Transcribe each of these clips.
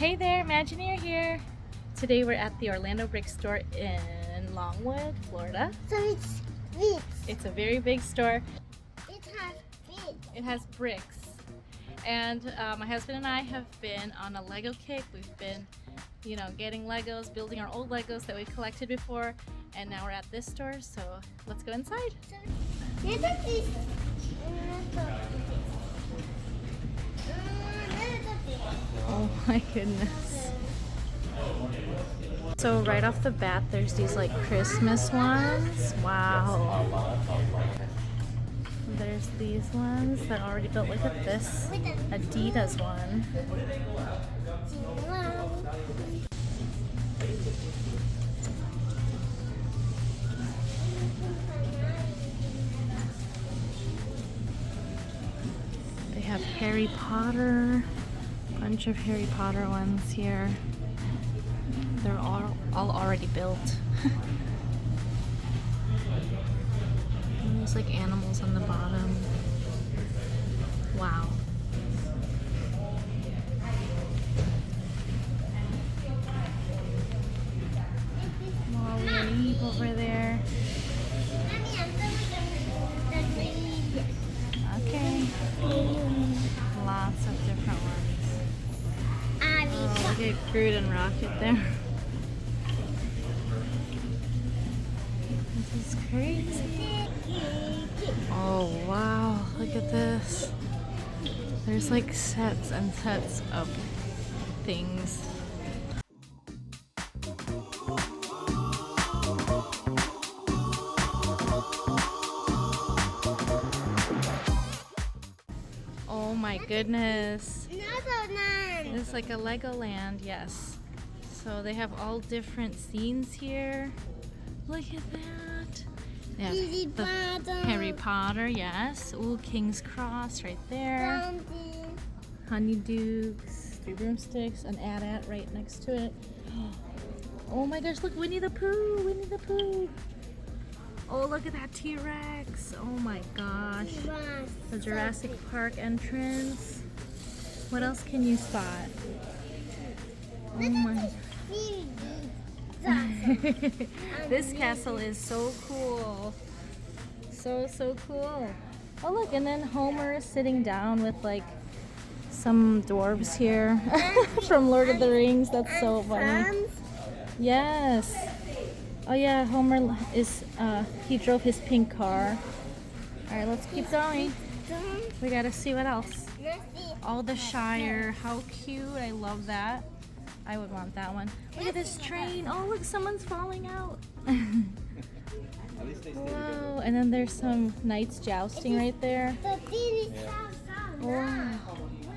Hey there, ImaJennEer here. Today we're at the Orlando Brick store in Longwood, Florida. So it's bricks. It's a very big store. It has bricks. It has bricks. And my husband and I have been on a Lego kick. We've been, getting Legos, building our old Legos that we've collected before. And now we're at this store, so let's go inside. Look at this. Oh my goodness. So right off the bat, there's these like Christmas ones. Wow. There's these ones that are already built. Look at this Adidas one. They have Harry Potter. Bunch of Harry Potter ones here. They're all already built. There's like animals on the bottom. Wow. More Winnie over there. Okay. Lots of different ones. Oh, look at Groot and Rocket there. This is crazy. Oh wow, look at this. There's like sets and sets of things. Oh my goodness. It's like a Legoland, yes. So they have all different scenes here. Look at that. They have the Harry Potter, yes. Ooh, King's Cross right there. Honeydukes, 3 broomsticks, an AT-AT right next to it. Oh my gosh, look, Winnie the Pooh, Winnie the Pooh. Oh, look at that T-Rex. Oh my gosh. The Jurassic Park entrance. What else can you spot? Oh my. This castle is so cool. So cool. Oh look, and then Homer is sitting down with like some dwarves here from Lord of the Rings. That's so funny. Yes. Oh yeah, Homer is, he drove his pink car. Alright, let's keep going. We gotta see what else. Oh, the Shire. How cute. I love that. I would want that one. Look at this train. Oh, look, someone's falling out. Whoa. And then there's some knights jousting right there. Oh.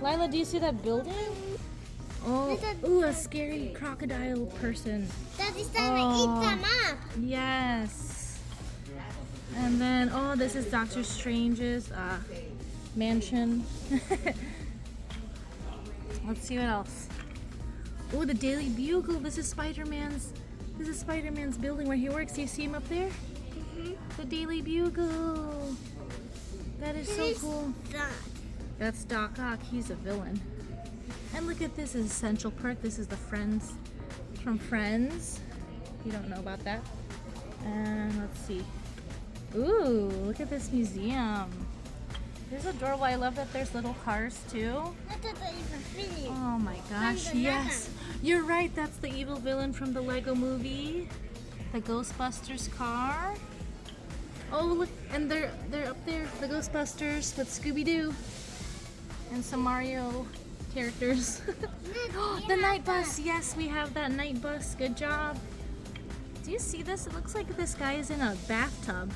Lila, do you see that building? Oh, ooh, a scary crocodile person. Oh, yes. And then, oh, this is Doctor Strange's mansion. Let's see what else. Oh, the Daily Bugle. This is Spider-Man's building where he works. Do you see him up there? The Daily Bugle. That is so cool. That's Doc Ock. He's a villain. And look at this, is Central Park. This is the Friends from Friends. You don't know about that. And let's see. Ooh, look at this museum. There's adorable. I love that there's little cars too. Oh my gosh, yes. You're right, that's the evil villain from the Lego movie. The Ghostbusters car. Oh look, and they're up there, the Ghostbusters with Scooby-Doo. And some Mario characters. The night bus, yes, we have that night bus. Good job. Do you see this? It looks like this guy is in a bathtub.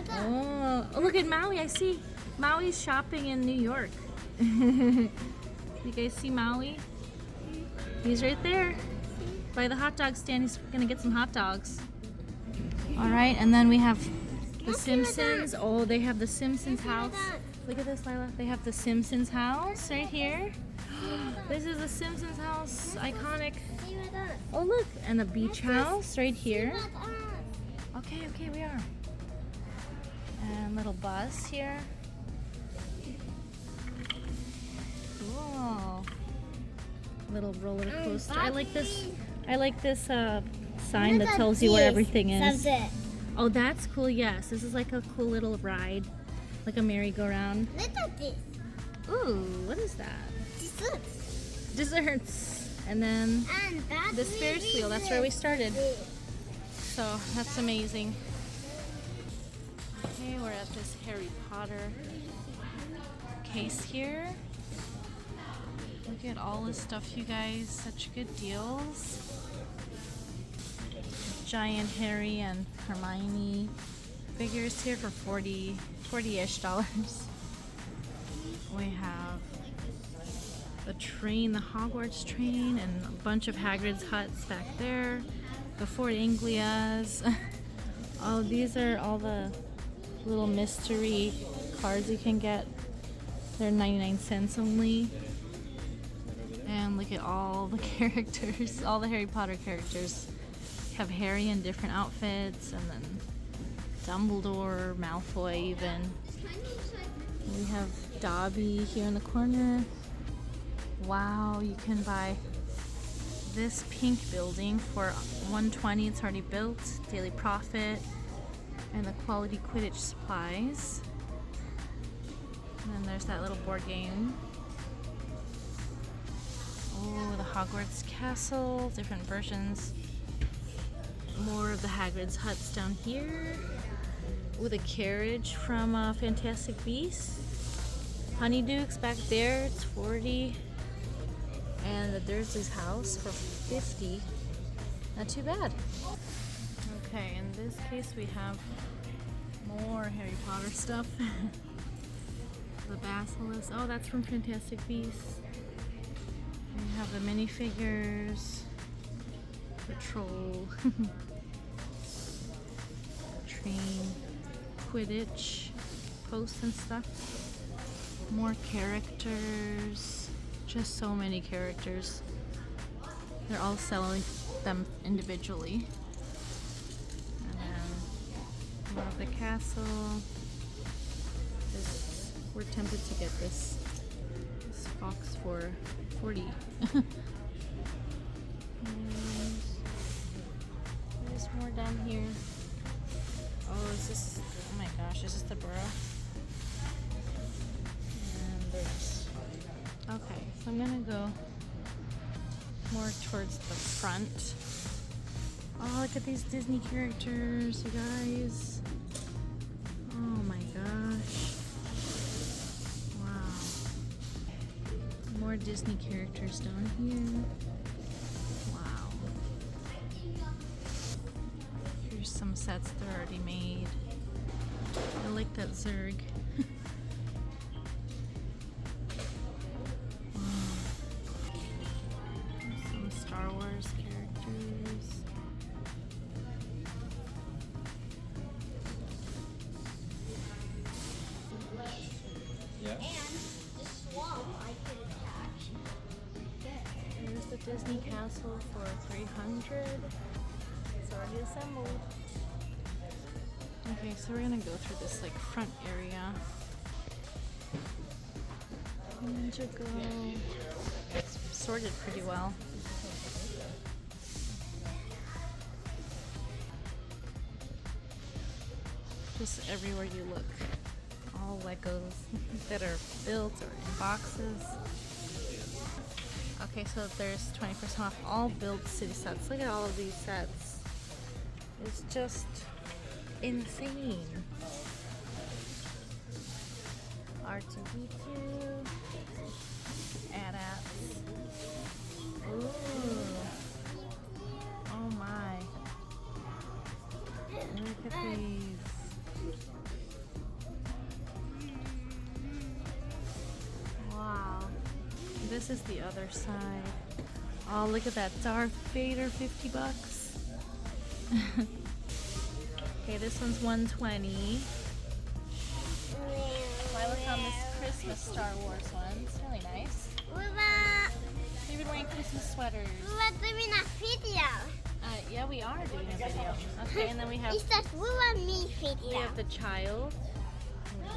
Oh, look at Maui. I see Maui's shopping in New York. You guys see Maui? He's right there by the hot dog stand. He's gonna get some hot dogs. All right, and then we have the Simpsons. Oh, they have the Simpsons house. Look at this, Lila. They have the Simpsons house right here. This is the Simpsons house, iconic. Oh, look, and the beach house right here. Okay, we are. And little bus here. cool. Little roller coaster. I like this. I like this sign that tells you where everything is. Oh, that's cool. Yes, this is like a cool little ride, like a merry-go-round. Look at this. Ooh, what is that? Desserts. Desserts. And then And that's this Ferris wheel. That's where we started. So that's amazing. Okay, we're at this Harry Potter case here. Look at all this stuff, you guys. Such good deals. Giant Harry and Hermione figures here for $40-ish. We have the train, the Hogwarts train, and a bunch of Hagrid's huts back there. The Fort Anglias. Oh, these are all the little mystery cards you can get. They're 99 cents only. And look at all the characters, all the Harry Potter characters. Have Harry in different outfits, and then Dumbledore, Malfoy even. We have Dobby here in the corner. Wow, you can buy this pink building for $120. It's already built. Daily Profit and the quality Quidditch supplies. And then there's that little board game. Oh, the Hogwarts Castle, different versions. More of the Hagrid's huts down here. With a carriage from Fantastic Beasts. Honeydukes back there, it's $40. And the Dursley's house for $50. Not too bad. Okay, in this case we have more Harry Potter stuff. The Basilisk. Oh, that's from Fantastic Beasts. We have the minifigures. The troll. Train. Quidditch. Posts and stuff. More characters. Just so many characters. They're all selling them individually. And then more of the castle. We're tempted to get this fox for $40. There's more down here. Oh, is this? Oh my gosh, is this the burrow? And there's. Okay, so I'm gonna go more towards the front. Oh, look at these Disney characters, you guys. Oh my gosh. Wow. More Disney characters down here. Wow. Here's some sets that are already made. I like that Zurg. Star Wars characters. Yeah. And the swamp I could attach. Here's the Disney castle for $300. It's already assembled. Okay, so we're gonna go through this like front area. Ninjago. It's sorted pretty well. Just everywhere you look. All Legos that are built or in boxes. Okay, so there's 20% off all built city sets. Look at all of these sets. It's just insane. R2D2. AT-ATs. Ooh. Oh my. Look at these. Wow. This is the other side. Oh, look at that Darth Vader, $50. Okay, this one's $120. I look on this Christmas Star Wars one. It's really nice. You've been wearing Christmas sweaters. We're doing a video. Yeah, we are doing a video. Okay, and then we have It's just we want me video. the child.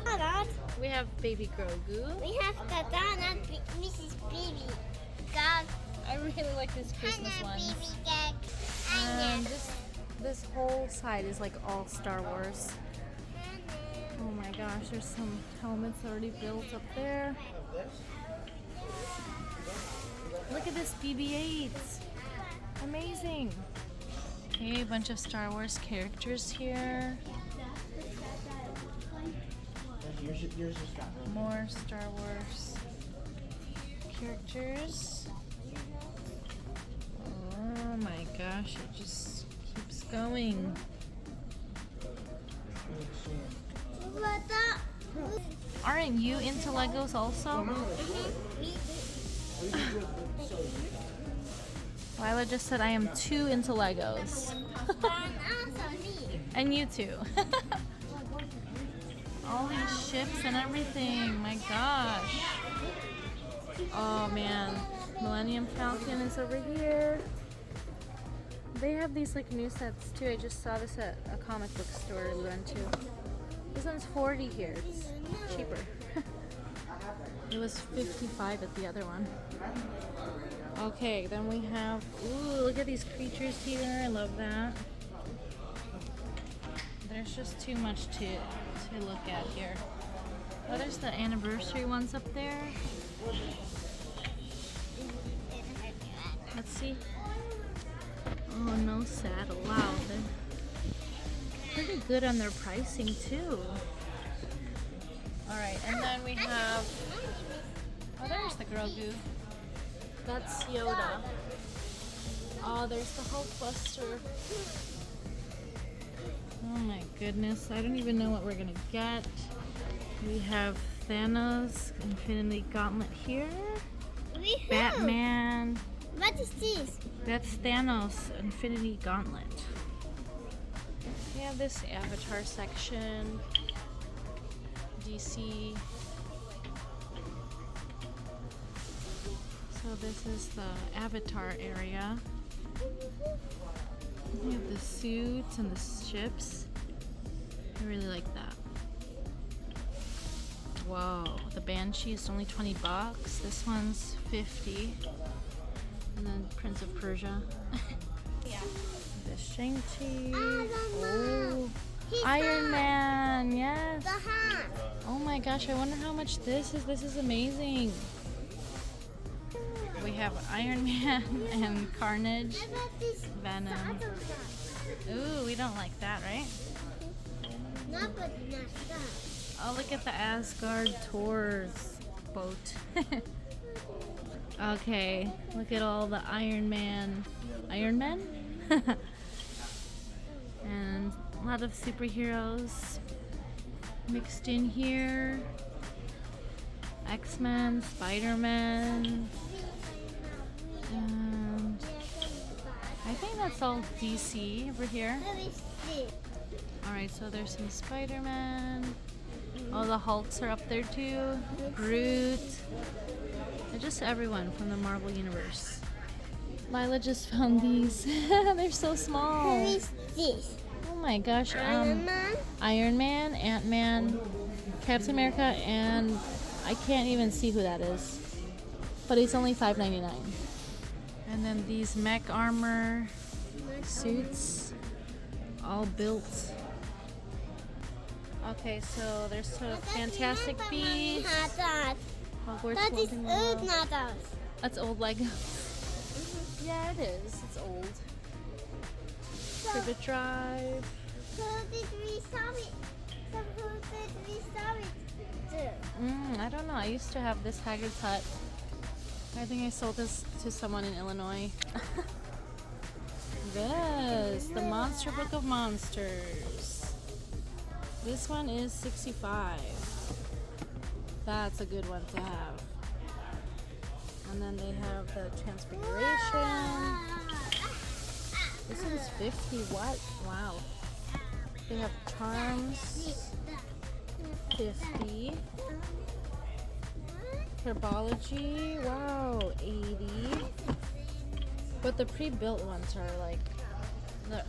Donut. We have baby Grogu. We have the donut, Mrs. Baby. Dog. I really like this Christmas Hannah, one. baby dog. And this whole side is like all Star Wars. Oh my gosh, there's some helmets already built up there. Look at this BB-8. Amazing. Okay, a bunch of Star Wars characters here. More Star Wars characters. Oh my gosh, it just keeps going. Aren't you into Legos also? Lila just said I am too into Legos. And you too. All these ships and everything, my gosh. Oh man, Millennium Falcon is over here. They have these like new sets too. I just saw this at a comic book store we went to. This one's 40 here, it's cheaper. It was 55 at the other one. Okay, then we have, ooh, look at these creatures here, I love that. There's just too much to look at here. Oh, there's the anniversary ones up there. Let's see. Oh, no saddle. Wow, they're pretty good on their pricing too. Alright, and then we have, oh, there's the Grogu. That's Yoda. Oh, there's the Hulkbuster. Oh my goodness, I don't even know what we're gonna get. We have Thanos, Infinity Gauntlet here. Batman. What is this? That's Thanos, Infinity Gauntlet. We have this Avatar section. DC. So this is the Avatar area. We have the suits and the ships. I really like that. Whoa, the Banshee is only 20 bucks. This one's 50. And then Prince of Persia. Yeah. The Shang-Chi. Oh, Iron Man, yes. The hat. Oh my gosh, I wonder how much this is. This is amazing. We have Iron Man and Carnage, How about this Venom. saddle? Ooh, we don't like that, right? No, but not that. Oh, look at the Asgard Tours boat. Okay, look at all the Iron Men? And a lot of superheroes mixed in here. X-Men, Spider-Man, and I think that's all DC over here. What is this? Alright, so there's some Spider-Man. Oh, the Hulks are up there too. Groot. And just everyone from the Marvel Universe. Lila just found these. They're so small. Who is this? Oh my gosh. Iron Man? Iron Man, Ant-Man, Captain America, and I can't even see who that is. But it's only $5.99. And then these mech armor suits, all built. Okay, so there's a Fantastic Beasts. Hogwarts That is Clothing old World. Nadas. That's old Lego. Yeah, it is. It's old. Cribbit Drive. Who did we sell it? So who did we sell it to? I don't know. I used to have this Hagrid's Hut. I think I sold this to someone in Illinois. This, the Monster Book of Monsters. This one is $65. That's a good one to have. And then they have the Transfiguration. This one's 50. What? Wow. They have Charms. 50. Herbology. Wow. 80. But the pre-built ones are like,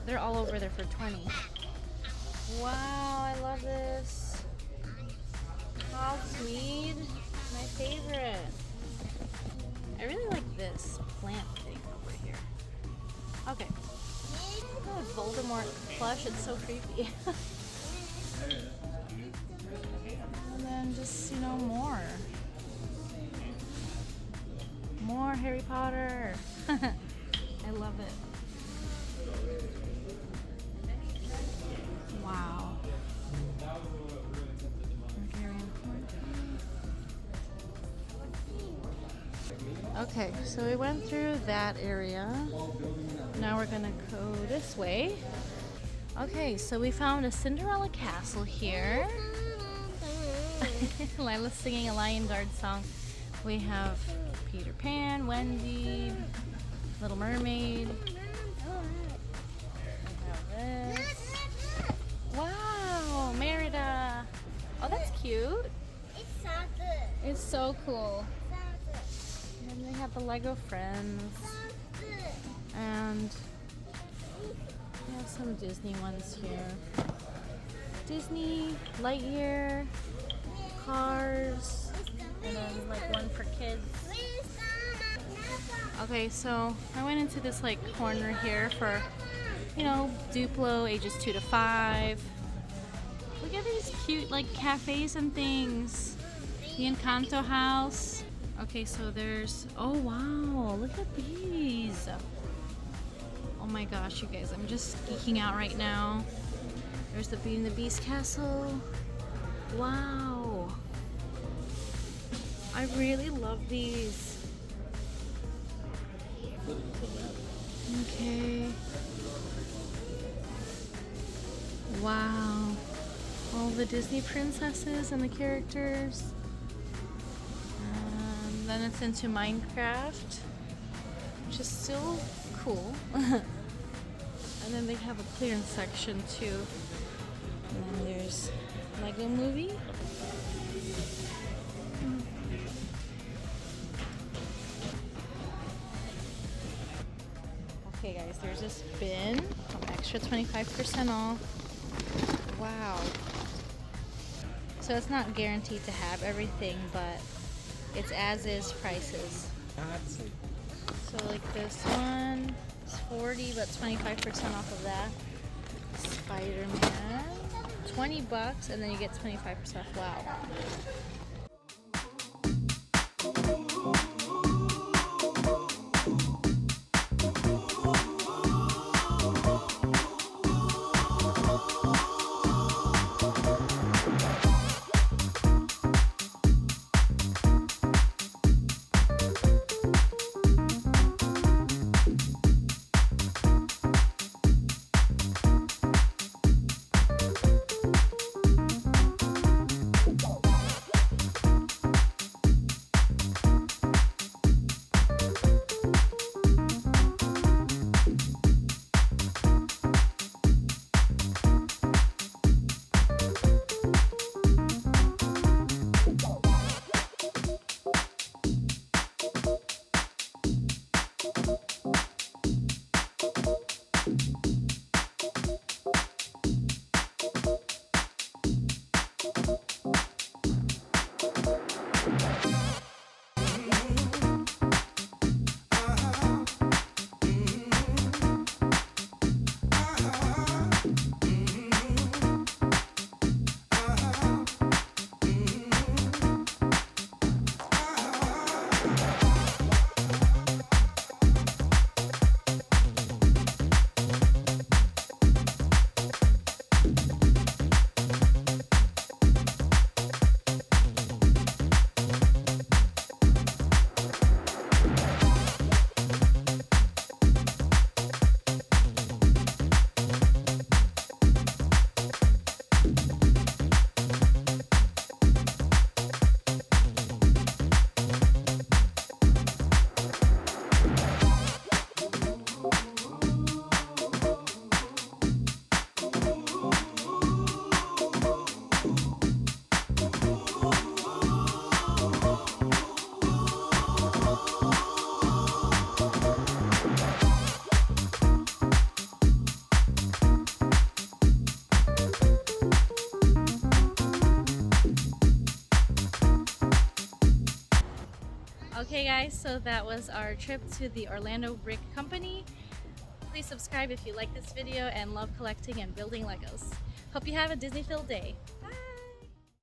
they're all over there for 20. Wow, I love this. plush. It's so creepy. And then just, you know, more Harry Potter. I love it. Wow. Okay, so we went through that area. Now we're gonna go this way. Okay, so we found a Cinderella castle here. Lila's singing a Lion Guard song. We have Peter Pan, Wendy, Little Mermaid. We have this. Wow, Merida. Oh, that's cute. It's so good. It's so cool. So good. And then they have the Lego Friends. So good. And we have some Disney ones here. Disney, Lightyear, Cars, and then like one for kids. Okay, so I went into this like corner here for, you know, Duplo, ages 2 to 5. Look at these cute like cafes and things. The Encanto house. Okay, so there's, oh wow, look at these. Oh my gosh, you guys, I'm just geeking out right now. There's the Beauty and the Beast castle. Wow. I really love these. Okay. Wow. All the Disney princesses and the characters. Then it's into Minecraft, which is still cool. And then they have a clearance section too. And then there's Lego Movie. Okay guys, there's this bin, extra 25% off. Wow. So it's not guaranteed to have everything, but it's as is prices. So like this one is 40, but 25% off of that. Spider-Man, 20 bucks, and then you get 25% off. Wow. Okay guys, so that was our trip to the Orlando Brick Company. Please subscribe if you like this video and love collecting and building Legos. Hope you have a Disney-filled day. Bye!